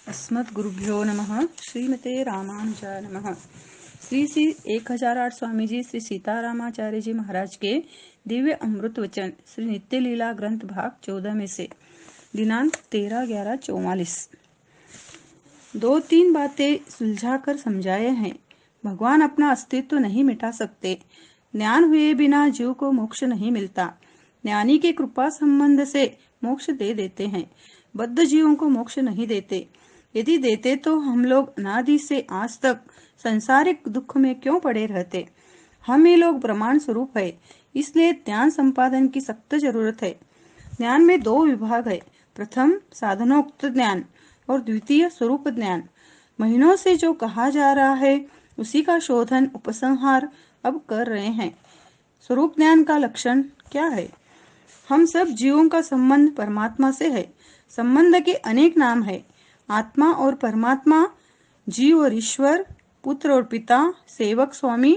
अस्मद्गुरुभ्यो नमः। श्रीमते रामानुजाय नमः। श्री 1008 स्वामी जी श्री सीतारामाचार्य जी महाराज के दिव्य अमृत वचन श्री नित्य लीला ग्रंथ भाग 14 में से दिनांक 13/11/44। 2-3 बातें सुलझाकर समझाए हैं। भगवान अपना अस्तित्व नहीं मिटा सकते। ज्ञान हुए बिना जीव को मोक्ष नहीं मिलता। ज्ञानी के कृपा संबंध से मोक्ष दे देते हैं। बद्ध जीवों को मोक्ष नहीं देते। यदि देते तो हम लोग अनादि से आज तक संसारिक दुख में क्यों पड़े रहते। हम ये लोग ब्रह्मांड स्वरूप है, इसलिए ज्ञान संपादन की सख्त जरूरत है। ज्ञान में 2 विभाग है, प्रथम साधनोक्त ज्ञान और द्वितीय स्वरूप ज्ञान। महीनों से जो कहा जा रहा है उसी का शोधन उपसंहार अब कर रहे हैं। स्वरूप ज्ञान का लक्षण क्या है? हम सब जीवों का संबंध परमात्मा से है। संबंध के अनेक नाम है, आत्मा और परमात्मा, जीव और ईश्वर, पुत्र और पिता, सेवक स्वामी,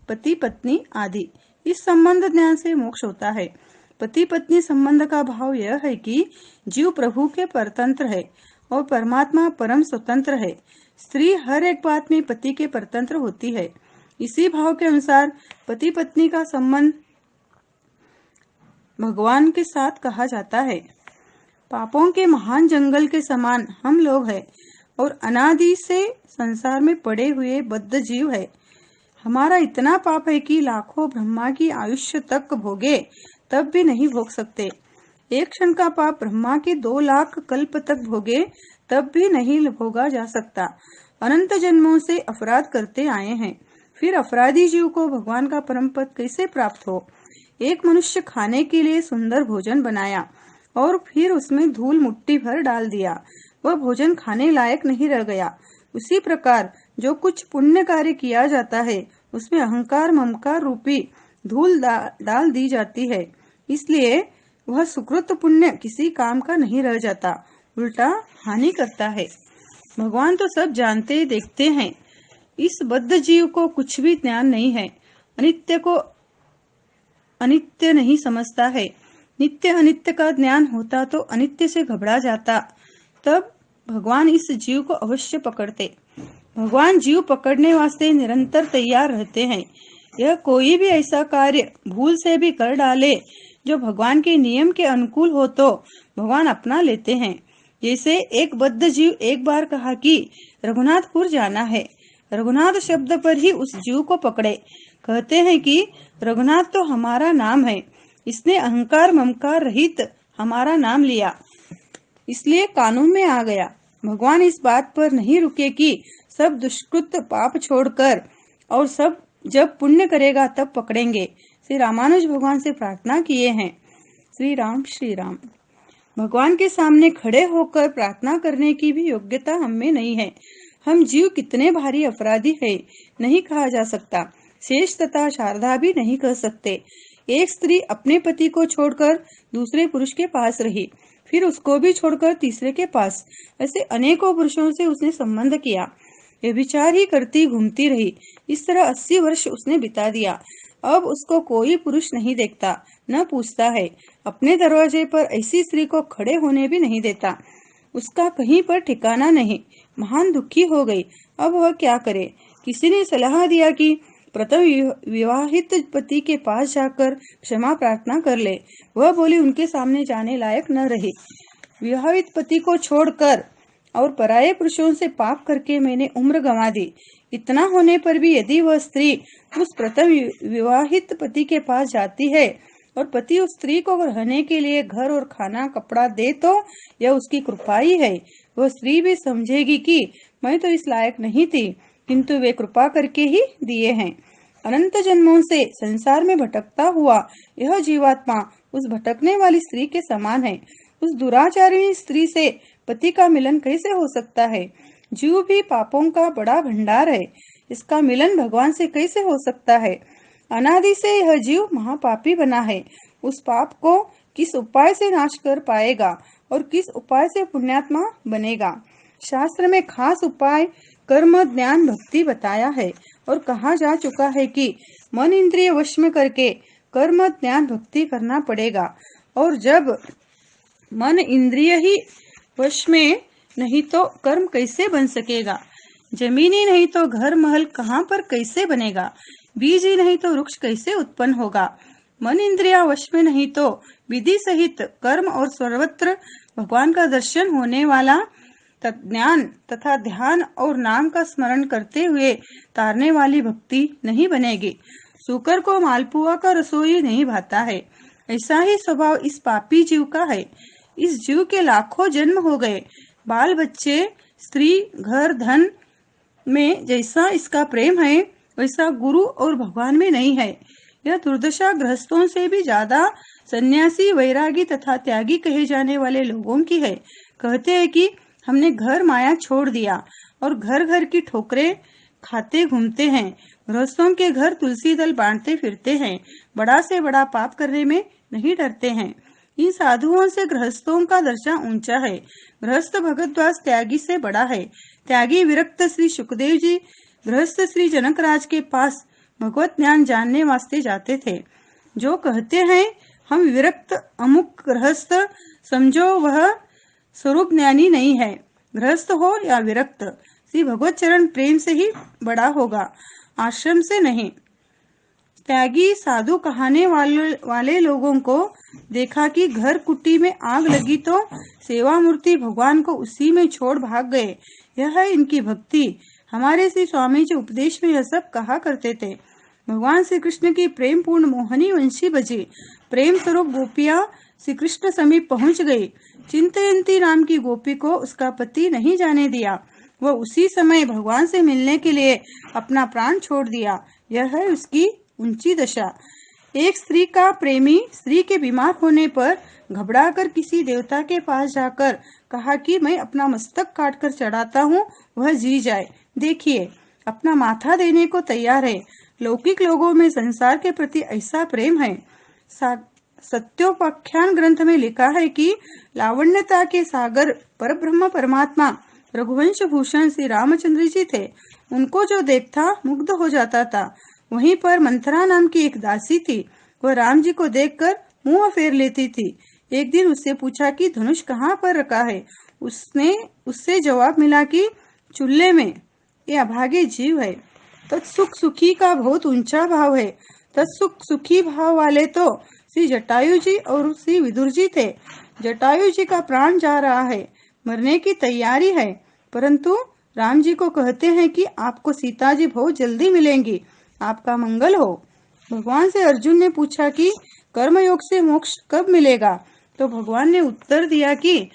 पति पत्नी आदि। इस संबंध ज्ञान से मोक्ष होता है। पति पत्नी संबंध का भाव यह है कि जीव प्रभु के परतंत्र है और परमात्मा परम स्वतंत्र है। स्त्री हर एक बात में पति के परतंत्र होती है। इसी भाव के अनुसार पति पत्नी का संबंध भगवान के साथ कहा जाता है। पापों के महान जंगल के समान हम लोग हैं और अनादि से संसार में पड़े हुए बद्ध जीव है। हमारा इतना पाप है कि लाखों ब्रह्मा की आयुष्य तक भोगे तब भी नहीं भोग सकते। एक क्षण का पाप ब्रह्मा के 2 लाख कल्प तक भोगे तब भी नहीं भोगा जा सकता। अनंत जन्मों से अपराध करते आए हैं, फिर अपराधी जीव को भगवान का परम पद कैसे प्राप्त हो? एक मनुष्य खाने के लिए सुंदर भोजन बनाया और फिर उसमें धूल मुट्ठी भर डाल दिया, वह भोजन खाने लायक नहीं रह गया। उसी प्रकार जो कुछ पुण्य कार्य किया जाता है उसमें अहंकार ममकार रूपी धूल डाल दी जाती है, इसलिए वह सुकृत पुण्य किसी काम का नहीं रह जाता, उल्टा हानि करता है। भगवान तो सब जानते देखते हैं। इस बद्ध जीव को कुछ भी ज्ञान नहीं है। अनित्य को अनित्य नहीं समझता है। नित्य अनित्य का ज्ञान होता तो अनित्य से घबरा जाता, तब भगवान इस जीव को अवश्य पकड़ते। भगवान जीव पकड़ने वास्ते निरंतर तैयार रहते हैं। यह कोई भी ऐसा कार्य भूल से भी कर डाले जो भगवान के नियम के अनुकूल हो तो भगवान अपना लेते हैं। जैसे एक बद्ध जीव एक बार कहा कि रघुनाथपुर जाना है। रघुनाथ शब्द पर ही उस जीव को पकड़े। कहते हैं कि रघुनाथ तो हमारा नाम है, इसने अहंकार ममकार रहित हमारा नाम लिया, इसलिए कानून में आ गया। भगवान इस बात पर नहीं रुके कि सब दुष्कृत पाप छोड़कर और सब जब पुण्य करेगा तब पकड़ेंगे। श्री रामानुज भगवान से प्रार्थना किए हैं। श्री राम। भगवान के सामने खड़े होकर प्रार्थना करने की भी योग्यता हम में नहीं है। हम जीव कितने भारी अपराधी है नहीं कहा जा सकता। शेष तथा शारदा भी नहीं कह सकते। एक स्त्री अपने पति को छोड़कर दूसरे पुरुष के पास रही, फिर उसको भी छोड़कर तीसरे के पास। ऐसे अनेकों पुरुषों से उसने संबंध किया, व्यभिचार ही करती घूमती रही। इस तरह 80 वर्ष उसने बिता दिया। अब उसको कोई पुरुष नहीं देखता, न पूछता है। अपने दरवाजे पर ऐसी स्त्री को खड़े होने भी नहीं देता। उसका कहीं पर ठिकाना नहीं। महान दुखी हो गई। अब वह क्या करे? किसी ने सलाह दिया कि प्रथम विवाहित पति के पास जाकर क्षमा प्रार्थना कर ले। वह बोली उनके सामने जाने लायक न रही। विवाहित पति को छोड़कर और पराये पुरुषों से पाप करके मैंने उम्र गंवा दी। इतना होने पर भी यदि वह स्त्री उस प्रथम विवाहित पति के पास जाती है और पति उस स्त्री को रहने के लिए घर और खाना कपड़ा दे तो यह उसकी कृपा ही है। वह स्त्री भी समझेगी कि मैं तो इस लायक नहीं थी, किंतु वे कृपा करके ही दिए हैं। अनंत जन्मों से संसार में भटकता हुआ यह जीवात्मा उस भटकने वाली स्त्री के समान है। उस दुराचारी स्त्री से पति का मिलन कैसे हो सकता है? जीव भी पापों का बड़ा भंडार है, इसका मिलन भगवान से कैसे हो सकता है? अनादि से यह जीव महापापी बना है। उस पाप को किस उपाय से नाश कर पाएगा और किस उपाय से पुण्यात्मा बनेगा? शास्त्र में खास उपाय कर्म ज्ञान भक्ति बताया है और कहा जा चुका है कि मन इंद्रिय वश में करके कर्म ज्ञान भक्ति करना पड़ेगा। और जब मन इंद्रिय ही वश में नहीं तो कर्म कैसे बन सकेगा? जमीन ही नहीं तो घर महल कहाँ पर कैसे बनेगा? बीज ही नहीं तो वृक्ष कैसे उत्पन्न होगा? मन इंद्रिया वश में नहीं तो विधि सहित कर्म और सर्वत्र भगवान का दर्शन होने वाला ज्ञान तथा ध्यान और नाम का स्मरण करते हुए तारने वाली भक्ति नहीं बनेगी। शुकर को मालपुआ का रसोई नहीं भाता है, ऐसा ही स्वभाव इस पापी जीव का है। इस जीव के लाखों जन्म हो गए, बाल बच्चे, स्त्री, घर, धन में जैसा इसका प्रेम है वैसा गुरु और भगवान में नहीं है। यह दुर्दशा गृहस्थों से भी ज्यादा सन्यासी, वैरागी तथा त्यागी कहे जाने वाले लोगों की है। कहते हैं कि हमने घर माया छोड़ दिया और घर घर की ठोकरें खाते घूमते हैं। गृहस्थों के घर तुलसी दल बांटते फिरते हैं, बड़ा से बड़ा पाप करने में नहीं डरते हैं। इन साधुओं से गृहस्थों का दर्जा ऊंचा है। गृहस्थ भगतदास त्यागी से बड़ा है। त्यागी विरक्त श्री सुखदेव जी गृहस्थ श्री जनकराज के पास भगवत ज्ञान जानने वास्ते जाते थे। जो कहते हैं हम विरक्त अमुक गृहस्थ, समझो वह स्वरूप ज्ञानी नहीं है। गृहस्थ हो या विरक्त, श्री भगवत चरण प्रेम से ही बड़ा होगा, आश्रम से नहीं। त्यागी साधु कहाने वाले लोगों को देखा कि घर कुटी में आग लगी तो सेवा मूर्ति भगवान को उसी में छोड़ भाग गए। यह है इनकी भक्ति। हमारे श्री स्वामी जी उपदेश में यह सब कहा करते थे। भगवान श्री कृष्ण की प्रेम पूर्ण मोहनी वंशी बजी। प्रेम स्वरूप गोपियां श्री कृष्ण समीप पहुंच गई। चिंतयंती नाम की गोपी को उसका पति नहीं जाने दिया। वह उसी समय भगवान से मिलने के लिए अपना प्राण छोड़ दिया। यह है उसकी ऊंची दशा। एक स्त्री का प्रेमी स्त्री के बीमार होने पर घबराकर किसी देवता के पास जाकर कहा कि मैं अपना मस्तक काटकर चढ़ाता हूँ, वह जी जाए। देखिए, अपना माथा देने को तैयार है। लौकिक लोगों में संसार के प्रति ऐसा प्रेम है। सत्योपाख्यान ग्रंथ में लिखा है कि लावण्यता के सागर परब्रह्म परमात्मा रघुवंश भूषण श्री रामचंद्र जी थे। उनको जो देखता मुग्ध हो जाता था। वहीं पर मंथरा नाम की एक दासी थी। वह राम जी को देखकर मुंह फेर लेती थी। एक दिन उससे पूछा कि धनुष कहाँ पर रखा है। उससे जवाब मिला कि चूल्हे में। ये अभागे जीव है। तत्सुख सुखी का बहुत ऊंचा भाव है। तत्सुख सुखी भाव वाले तो श्री जटायु जी और श्री विदुर जी थे। जटायु जी का प्राण जा रहा है, मरने की तैयारी है, परंतु राम जी को कहते हैं कि आपको सीता जी बहुत जल्दी मिलेंगी, आपका मंगल हो। भगवान से अर्जुन ने पूछा कि कर्मयोग से मोक्ष कब मिलेगा? तो भगवान ने उत्तर दिया कि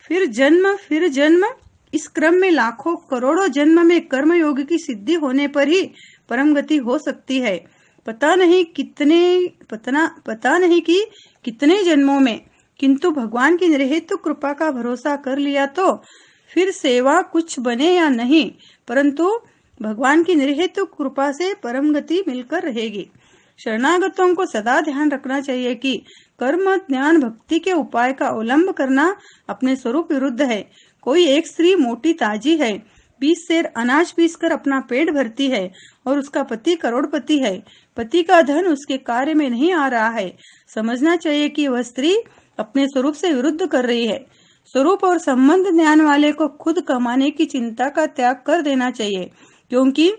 फिर जन्म, इस क्रम में लाखों करोड़ों जन्म में कर्मयोग की सिद्धि होने पर ही परम गति हो सकती है। पता नहीं कि कितने जन्मों में, किंतु भगवान की निरहेतु कृपा का भरोसा कर लिया तो फिर सेवा कुछ बने या नहीं, परंतु भगवान की निरहेतु कृपा से परम गति मिलकर रहेगी। शरणागतों को सदा ध्यान रखना चाहिए कि कर्म, ज्ञान, भक्ति के उपाय का अवलंब करना अपने स्वरूप विरुद्ध है। कोई एक स्त्री मोटी ताजी है, 20 सेर अनाज पीसकर अपना पेट भरती है और उसका पति करोड़पति है। पति का धन उसके कार्य में नहीं आ रहा है। समझना चाहिए कि वह स्त्री अपने स्वरूप से विरुद्ध कर रही है। स्वरूप और संबंध ज्ञान वाले को खुद कमाने की चिंता का त्याग कर देना चाहिए, क्योंकि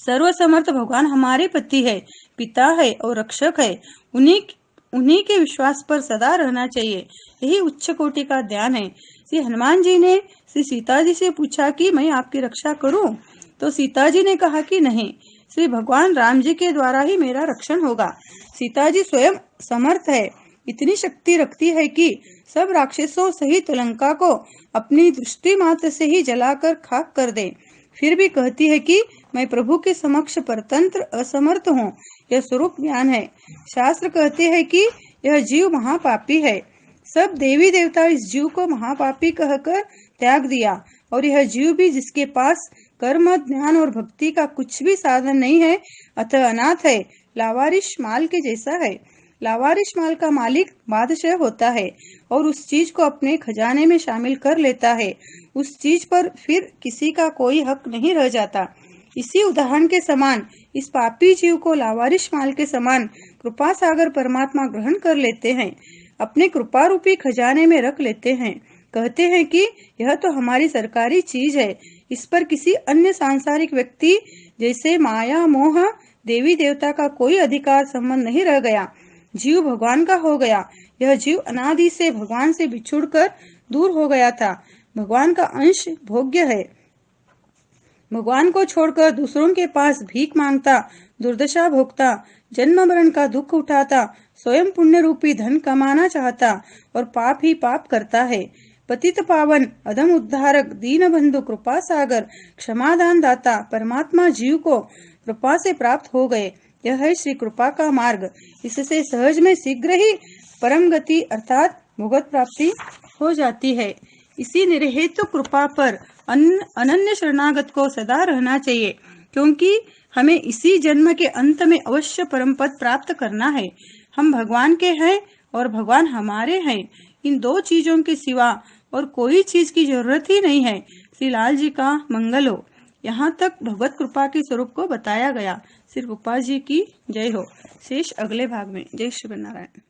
सर्वसमर्थ भगवान हमारे पति है, पिता है और रक्षक है। उन्हीं के विश्वास पर सदा रहना चाहिए। यही उच्च कोटि का ध्यान है। श्री हनुमान जी ने श्री सीता जी से पूछा कि मैं आपकी रक्षा करूं, तो सीता जी ने कहा कि नहीं, श्री भगवान राम जी के द्वारा ही मेरा रक्षण होगा। सीता जी स्वयं समर्थ है, इतनी शक्ति रखती है कि सब राक्षसों सहित लंका को अपनी दृष्टि मात्र से ही जलाकर खाक कर दे। फिर भी कहती है कि मैं प्रभु के समक्ष परतंत्र असमर्थ हूँ। यह स्वरूप ज्ञान है। शास्त्र कहते हैं कि यह जीव महापापी है। सब देवी देवता इस जीव को महापापी कहकर त्याग दिया, और यह जीव भी जिसके पास कर्म, ज्ञान और भक्ति का कुछ भी साधन नहीं है, अतः अनाथ है, लावारिश माल के जैसा है। लावारिश माल का मालिक बादशाह होता है और उस चीज को अपने खजाने में शामिल कर लेता है। उस चीज पर फिर किसी का कोई हक नहीं रह जाता। इसी उदाहरण के समान इस पापी जीव को लावारिश माल के समान कृपा सागर परमात्मा ग्रहण कर लेते हैं, अपने कृपा रूपी खजाने में रख लेते हैं। कहते हैं कि यह तो हमारी सरकारी चीज है, इस पर किसी अन्य सांसारिक व्यक्ति जैसे माया मोह देवी देवता का कोई अधिकार संबंध नहीं रह गया। जीव भगवान का हो गया। यह जीव अनादि से भगवान से बिछुड़कर दूर हो गया था। भगवान का अंश भोग्य है। भगवान को छोड़कर दूसरों के पास भीख मांगता, दुर्दशा भोगता, जन्म मरण का दुख उठाता, स्वयं पुण्य रूपी धन कमाना चाहता और पाप ही पाप करता है। पतित पावन अधम उद्धारक दीन बंधु कृपा सागर क्षमादान दाता परमात्मा जीव को कृपा से प्राप्त हो गए। यह है श्री कृपा का मार्ग। इससे सहज में शीघ्र ही परम गति अर्थात भगवत प्राप्ति हो जाती है। इसी निर्हेतु कृपा पर अनन्य शरणागत को सदा रहना चाहिए, क्योंकि हमें इसी जन्म के अंत में अवश्य परम पद प्राप्त करना है। हम भगवान के हैं और भगवान हमारे हैं। इन दो चीजों के सिवा और कोई चीज की जरूरत ही नहीं है। श्री लाल जी का मंगल हो। यहाँ तक भगवत कृपा के स्वरूप को बताया गया। श्री रूपा जी की जय हो। शेष अगले भाग में। जय श्री नारायण।